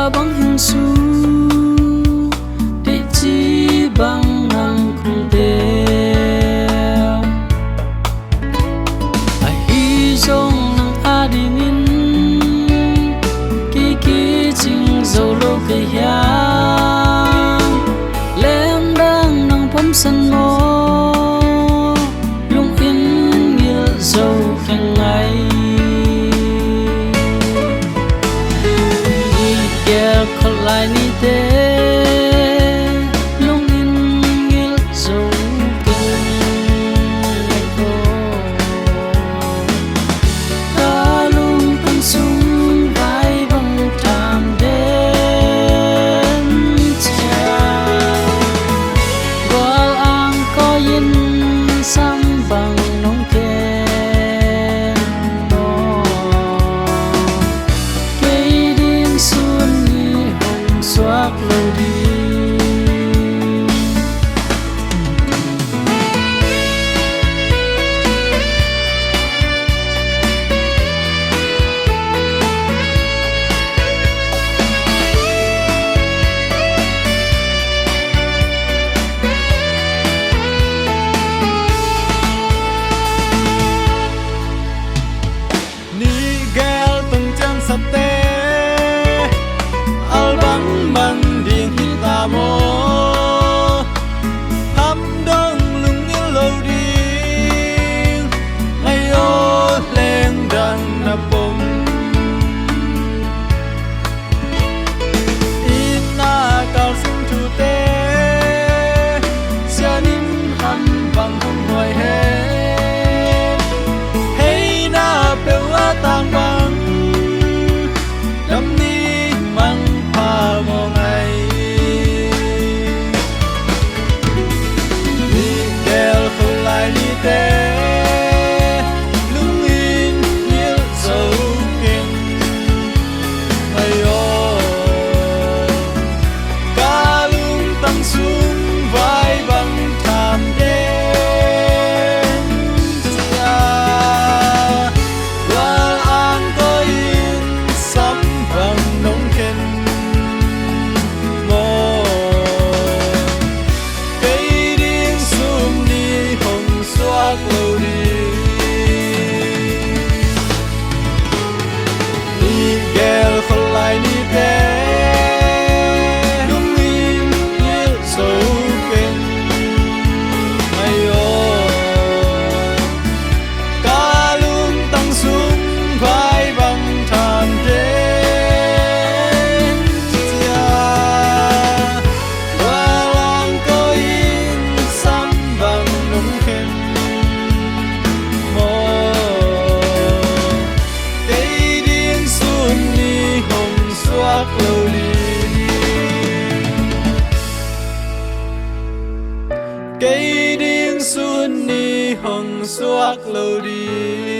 băng hình su để chi băng ngang không đeo ai hi dòng nang a đi min kỳ chinh dầu lô cây hiang lem đang nang phom sân mô lung in nghĩa dầu khen ngày khol lại ni te lung in nghĩa dầu khen ngày cô ta lung tăng sung vai bằng tham đến cha gọi ang có yên sam bằng nông khen đó cây điên xuân đi hồng xoác lâu đi cây điên xuân đi hồng xoác lâu đi.